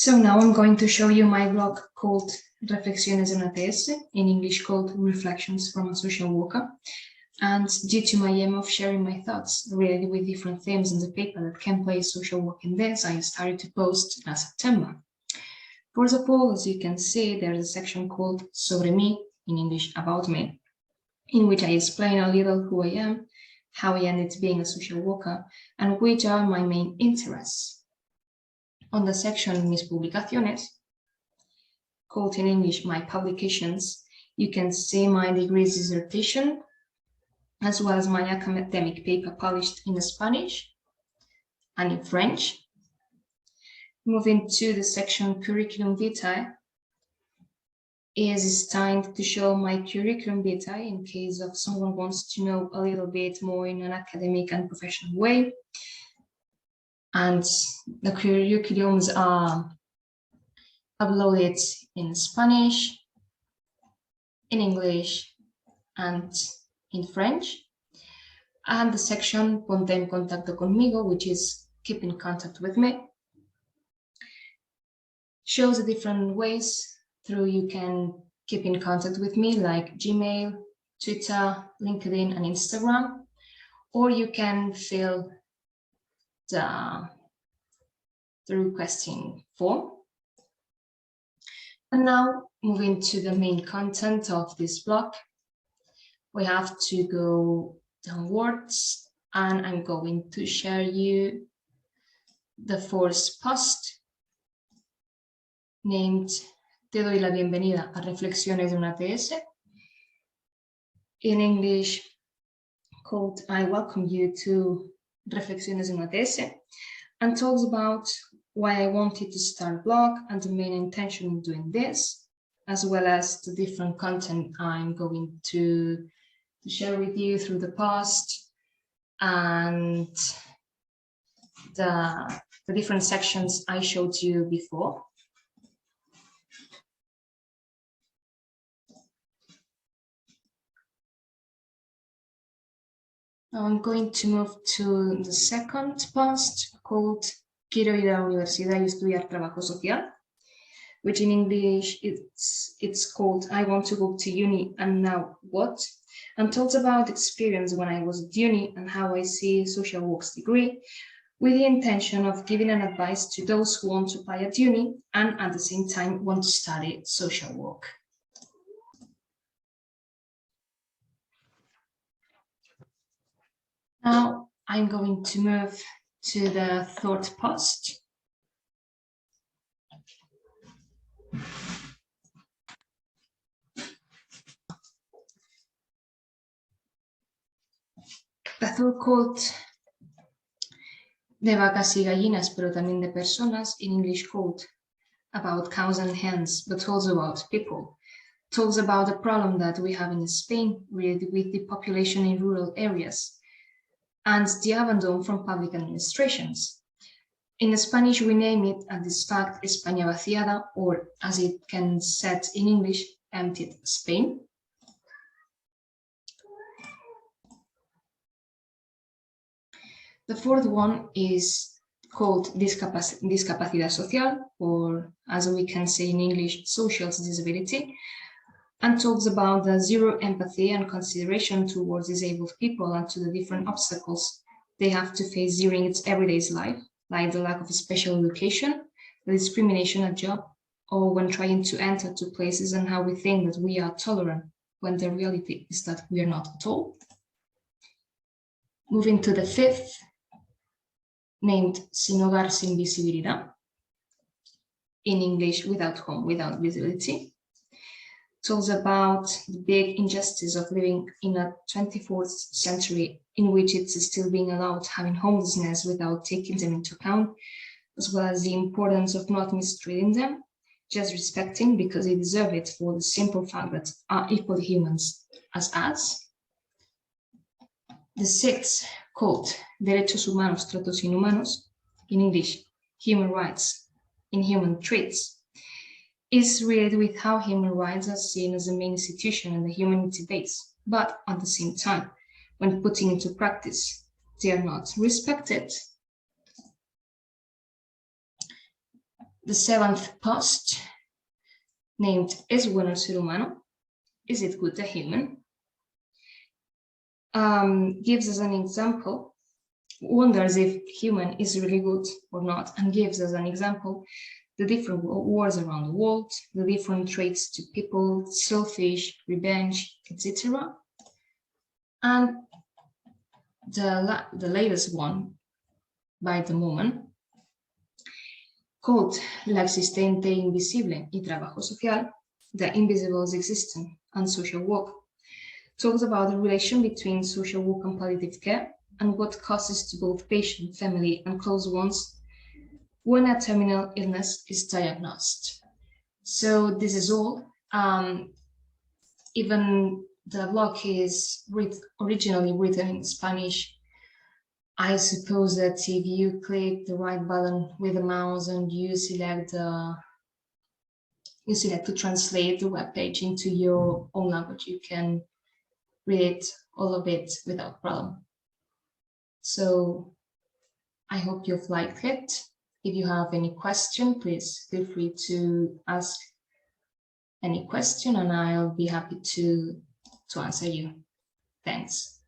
So now I'm going to show you my blog called Reflexiones de una TS, in English called Reflections from a Social Worker. And due to my aim of sharing my thoughts related with different themes in the paper that can play social work in this, I started to post last September. First of all, as you can see, there's a section called Sobre mí, in English, about me, in which I explain a little who I am, how I ended being a social worker, and which are my main interests. On the section Mis publicaciones, called in English My Publications, you can see my degree dissertation, as well as my academic paper published in Spanish and in French. Moving to the section Curriculum Vitae, is time to show my curriculum vitae in case of someone wants to know a little bit more in an academic and professional way. And the curriculums are uploaded in Spanish, in English, and in French. And the section Ponte en contacto conmigo, which is keep in contact with me, shows the different ways through you can keep in contact with me, like Gmail, Twitter, LinkedIn, and Instagram, or you can fill the requesting form. And now, moving to the main content of this blog, we have to go downwards, and I'm going to share you the first post named Te doy la bienvenida a Reflexiones de una TS, in English called I welcome you to Reflexiones de una TS, and talks about why I wanted to start a blog and the main intention in doing this, as well as the different content I'm going to share with you through the post and the different sections I showed you before. Now I'm going to move to the second post called Quiero ir a la universidad y estudiar trabajo social, which in English it's called I want to go to uni and now what, and talks about experience when I was at uni and how I see social work's degree, with the intention of giving an advice to those who want to apply at uni and at the same time want to study social work. Now I'm going to move to the third post. The third quote de vacas y gallinas, pero también de personas, in English called about cows and hens, but also about people, talks about the problem that we have in Spain related with the population in rural areas and the abandon from public administrations. In Spanish, we name it at this fact España vaciada, or as it can said in English, emptied Spain. The fourth one is called discapacidad social, or as we can say in English, social disability, and talks about the zero empathy and consideration towards disabled people and to the different obstacles they have to face during its everyday life, like the lack of a special education, the discrimination at job, or when trying to enter to places, and how we think that we are tolerant when the reality is that we are not at all. Moving to the fifth, named Sin hogar, sin visibilidad, in English, without home, without visibility, talks about the big injustice of living in a 24th century in which it's still being allowed having homelessness without taking them into account, as well as the importance of not mistreating them, just respecting because they deserve it for the simple fact that are equal humans as us. The sixth quote, Derechos humanos, tratos inhumanos, in English, human rights, inhuman treats, is related with how human rights are seen as the main institution in the humanity base, but at the same time, when putting into practice, they are not respected. The 7th post, named ¿Es bueno el ser humano? Is it good a human? Gives us an example, wonders if human is really good or not, and gives us an example, the different wars around the world, the different traits to people, selfish, revenge, etc. And the latest one by the moment, called La existente invisible y trabajo social, the invisible existence and social work, talks about the relation between social work and palliative care and what causes to both patient, family, and close ones when a terminal illness is diagnosed. So this is all. Even the blog is originally written in Spanish. I suppose that if you click the right button with the mouse and you select to translate the web page into your own language, you can read all of it without problem. So I hope you've liked it. If you have any question, please feel free to ask any question and I'll be happy to answer you. Thanks.